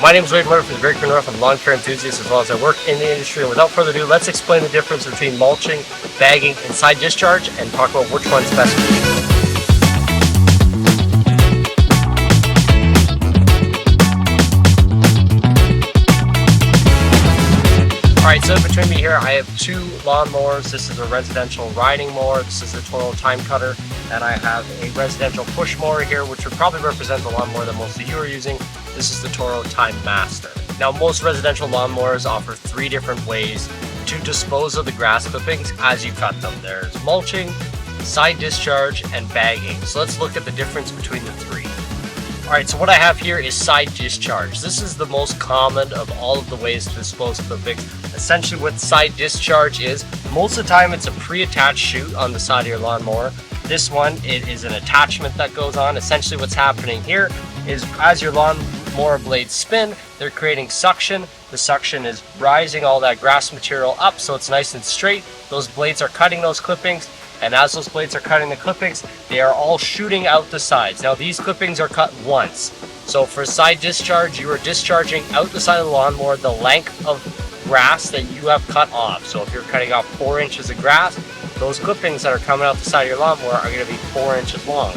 My name is Wade Murphy from the Great North. I'm a lawn care enthusiast as well as I work in the industry. And without further ado, let's explain the difference between mulching, bagging, and side discharge and talk about which one's best for you. Alright, so between me here I have two lawn mowers. This is a residential riding mower, this is the Toro Time Cutter, and I have a residential push mower here, which would probably represent the lawn mower that most of you are using. This is the Toro Time Master. Now, most residential lawn mowers offer three different ways to dispose of the grass clippings as you cut them. There's mulching, side discharge, and bagging. So let's look at the difference between the three. Alright, so what I have here is side discharge. This is the most common of all of the ways to dispose of clippings. Essentially what side discharge is, most of the time it's a pre-attached chute on the side of your lawnmower. This one, it is an attachment that goes on. Essentially what's happening here is as your lawnmower blades spin, they're creating suction. The suction is rising all that grass material up so it's nice and straight. Those blades are cutting those clippings, and as those blades are cutting the clippings, they are all shooting out the sides. Now these clippings are cut once. So for side discharge, you are discharging out the side of the lawnmower the length of grass that you have cut off. So if you're cutting off 4 inches of grass, those clippings that are coming out the side of your lawnmower are going to be 4 inches long.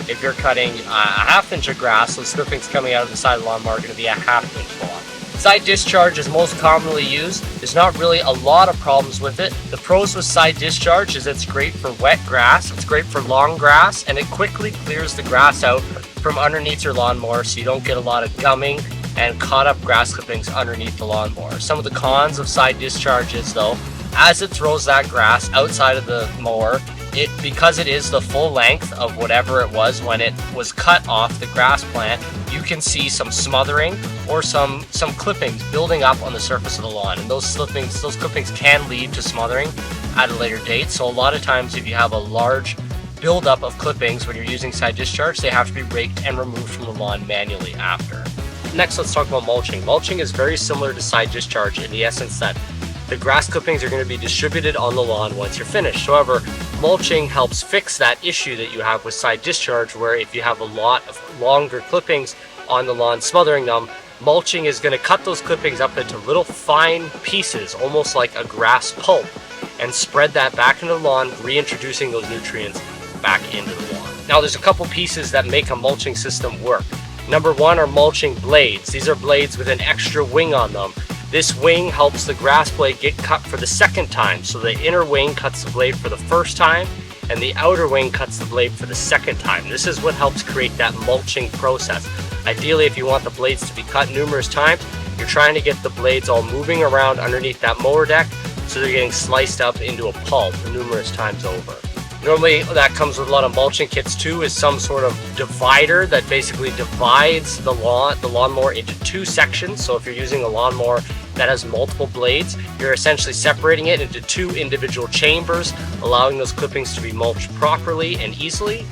If you're cutting a ½ inch of grass, those clippings coming out of the side of the lawnmower are going to be a ½ inch long. Side discharge is most commonly used. There's not really a lot of problems with it. The pros with side discharge is it's great for wet grass, it's great for long grass, and it quickly clears the grass out from underneath your lawnmower so you don't get a lot of gumming and caught up grass clippings underneath the lawnmower. Some of the cons of side discharge is though, as it throws that grass outside of the mower, because it is the full length of whatever it was when it was cut off the grass plant, you can see some smothering or some clippings building up on the surface of the lawn, and those clippings can lead to smothering at a later date. So a lot of times if you have a large buildup of clippings when you're using side discharge, they have to be raked and removed from the lawn manually after. Next, let's talk about mulching. Mulching is very similar to side discharge in the essence that the grass clippings are going to be distributed on the lawn once you're finished. However, mulching helps fix that issue that you have with side discharge, where if you have a lot of longer clippings on the lawn smothering them, mulching is going to cut those clippings up into little fine pieces, almost like a grass pulp, and spread that back into the lawn, reintroducing those nutrients back into the lawn. Now, there's a couple pieces that make a mulching system work. Number one are mulching blades. These are blades with an extra wing on them. This wing helps the grass blade get cut for the second time. So the inner wing cuts the blade for the first time and the outer wing cuts the blade for the second time. This is what helps create that mulching process. Ideally, if you want the blades to be cut numerous times, you're trying to get the blades all moving around underneath that mower deck so they're getting sliced up into a pulp numerous times over. Normally that comes with a lot of mulching kits too, is some sort of divider that basically divides the lawnmower into two sections. So if you're using a lawnmower that has multiple blades, you're essentially separating it into two individual chambers, allowing those clippings to be mulched properly and easily.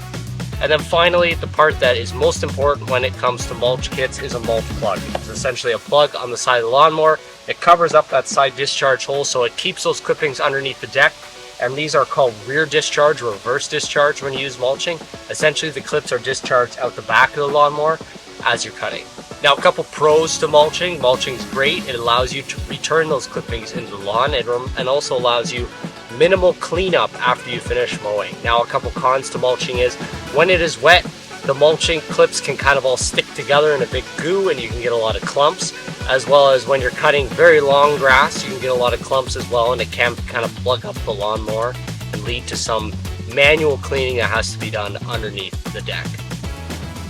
And then finally, the part that is most important when it comes to mulch kits is a mulch plug. It's essentially a plug on the side of the lawnmower. It covers up that side discharge hole so it keeps those clippings underneath the deck. And these are called rear discharge or reverse discharge when you use mulching. Essentially, the clips are discharged out the back of the lawnmower as you're cutting. Now, a couple pros to mulching. Mulching is great. It allows you to return those clippings into the lawn and also allows you minimal cleanup after you finish mowing. Now, a couple cons to mulching is when it is wet, the mulching clips can kind of all stick together in a big goo and you can get a lot of clumps, as well as when you're cutting very long grass, you can get a lot of clumps as well, and it can kind of plug up the lawnmower and lead to some manual cleaning that has to be done underneath the deck.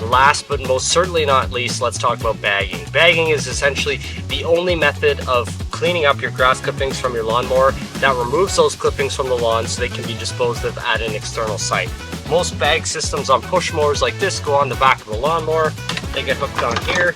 Last but most certainly not least, let's talk about bagging. Bagging is essentially the only method of cleaning up your grass clippings from your lawnmower that removes those clippings from the lawn so they can be disposed of at an external site. Most bag systems on push mowers like this go on the back of the lawnmower. They get hooked on here,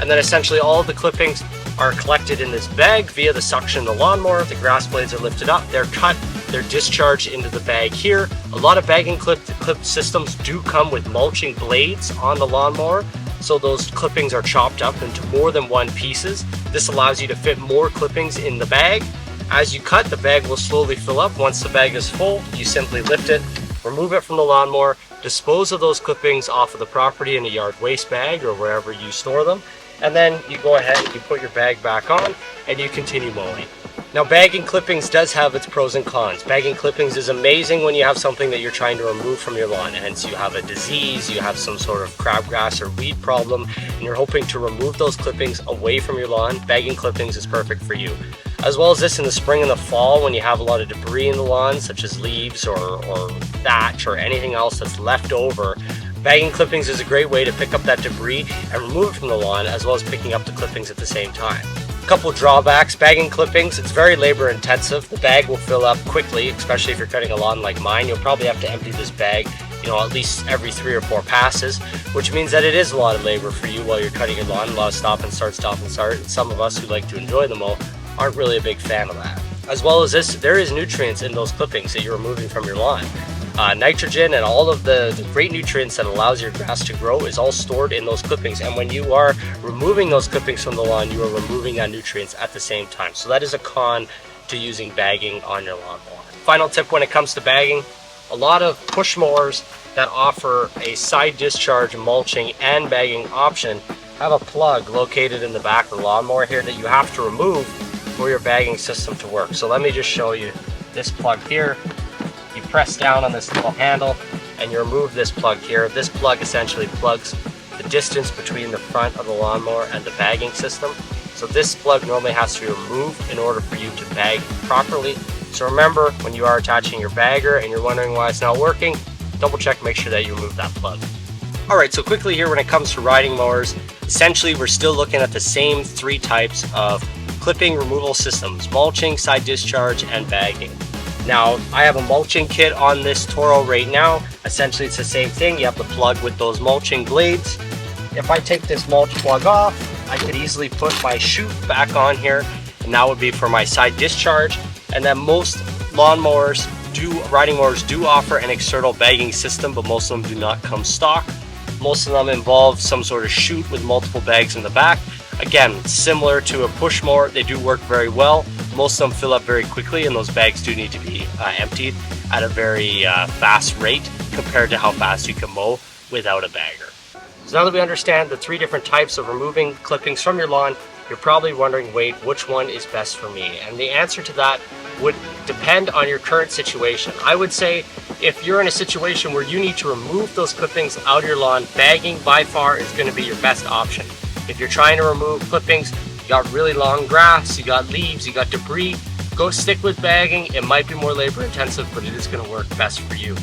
and then essentially all of the clippings are collected in this bag via the suction of the lawnmower. The grass blades are lifted up, they're cut, they're discharged into the bag here. A lot of bagging clip systems do come with mulching blades on the lawnmower, so those clippings are chopped up into more than one pieces. This allows you to fit more clippings in the bag. As you cut, the bag will slowly fill up. Once the bag is full, you simply lift it, remove it from the lawnmower, dispose of those clippings off of the property in a yard waste bag or wherever you store them, and then you go ahead and you put your bag back on and you continue mowing. Now, bagging clippings does have its pros and cons. Bagging clippings is amazing when you have something that you're trying to remove from your lawn. Hence, you have a disease, you have some sort of crabgrass or weed problem, and you're hoping to remove those clippings away from your lawn. Bagging clippings is perfect for you. As well as this in the spring and the fall, when you have a lot of debris in the lawn, such as leaves or thatch or anything else that's left over, bagging clippings is a great way to pick up that debris and remove it from the lawn, as well as picking up the clippings at the same time. Couple drawbacks. Bagging clippings, it's very labor intensive. The bag will fill up quickly, especially if you're cutting a lawn like mine. You'll probably have to empty this bag, at least every 3 or 4 passes, which means that it is a lot of labor for you while you're cutting your lawn. A lot of stop and start, and some of us who like to enjoy the mow aren't really a big fan of that. As well as this, there is nutrients in those clippings that you're removing from your lawn. Nitrogen and all of the great nutrients that allows your grass to grow is all stored in those clippings, and when you are removing those clippings from the lawn, you are removing that nutrients at the same time. So that is a con to using bagging on your lawnmower. Final tip when it comes to bagging: a lot of push mowers that offer a side discharge mulching and bagging option have a plug located in the back of the lawnmower here that you have to remove for your bagging system to work. So let me just show you this plug here. You press down on this little handle and you remove this plug here. This plug essentially plugs the distance between the front of the lawnmower and the bagging system. So this plug normally has to be removed in order for you to bag properly. So remember, when you are attaching your bagger and you're wondering why it's not working, double check, make sure that you remove that plug. Alright, so quickly here when it comes to riding mowers, essentially we're still looking at the same 3 types of clipping removal systems: mulching, side discharge, and bagging. Now, I have a mulching kit on this Toro right now. Essentially, it's the same thing. You have the plug with those mulching blades. If I take this mulch plug off, I could easily put my chute back on here, and that would be for my side discharge. And then most riding mowers do offer an external bagging system, but most of them do not come stock. Most of them involve some sort of chute with multiple bags in the back. Again, similar to a push mower, they do work very well. Most of them fill up very quickly, and those bags do need to be emptied at a very fast rate compared to how fast you can mow without a bagger. So now that we understand the 3 different types of removing clippings from your lawn, you're probably wondering, wait, which one is best for me? And the answer to that would depend on your current situation. I would say if you're in a situation where you need to remove those clippings out of your lawn, bagging by far is going to be your best option. If you're trying to remove clippings, you got really long grass, you got leaves, you got debris, go stick with bagging. It might be more labor intensive, but it is going to work best for you.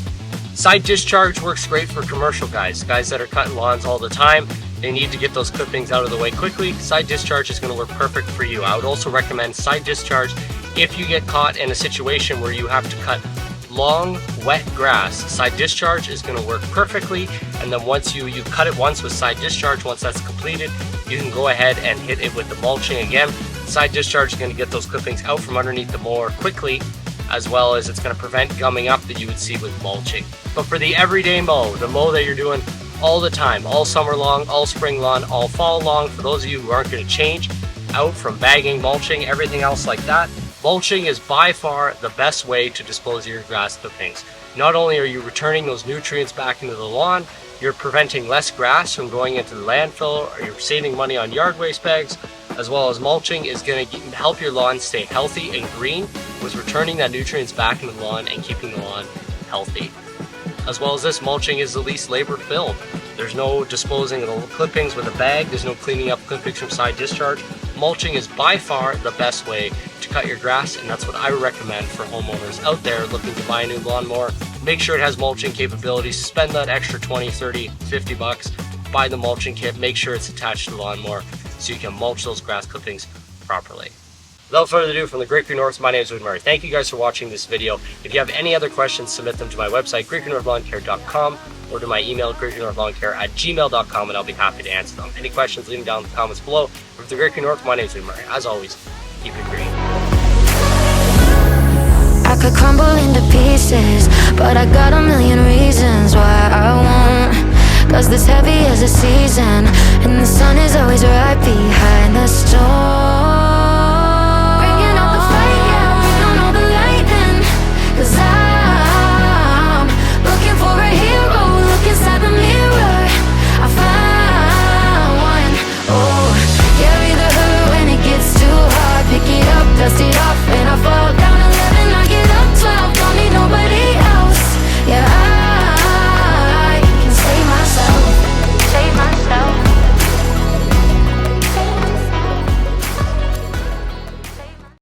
Side discharge works great for commercial guys that are cutting lawns all the time. They need to get those clippings out of the way quickly. Side discharge is going to work perfect for you. I would also recommend side discharge if you get caught in a situation where you have to cut long, wet grass. Side discharge is going to work perfectly, and then once you cut it once with side discharge, once that's completed, you can go ahead and hit it with the mulching again. Side discharge is going to get those clippings out from underneath the mower quickly, as well as it's going to prevent gumming up that you would see with mulching. But for the everyday mow, the mow that you're doing all the time, all summer long, all spring long, all fall long, for those of you who aren't going to change out from bagging, mulching, everything else like that, mulching is by far the best way to dispose of your grass clippings. Not only are you returning those nutrients back into the lawn, you're preventing less grass from going into the landfill, or you're saving money on yard waste bags, as well as mulching is going to help your lawn stay healthy and green with returning that nutrients back into the lawn and keeping the lawn healthy. As well as this, mulching is the least labor filled. There's no disposing of the clippings with a bag, there's no cleaning up clippings from side discharge. Mulching is by far the best way to cut your grass, and that's what I would recommend for homeowners out there looking to buy a new lawnmower. Make sure it has mulching capabilities. Spend that extra 20, 30, 50 bucks, buy the mulching kit, make sure it's attached to the lawnmower so you can mulch those grass clippings properly. Without further ado, from the Great Green North, my name is Wood Murray. Thank you guys for watching this video. If you have any other questions, submit them to my website, greatgreennorthlawncare.com, or to my email, greatgreennorthlawncare@gmail.com, and I'll be happy to answer them. Any questions, leave them down in the comments below. From the Great Green North, my name is Wood Murray. As always, keep it green. I could crumble into pieces, but I got a million reasons why I won't. Cause this heavy as a season, and the sun is always right behind the storm. Bringing out the fight, yeah, bring on all the lightning. Cause I'm looking for a hero, look inside the mirror, I found one. Oh, dust it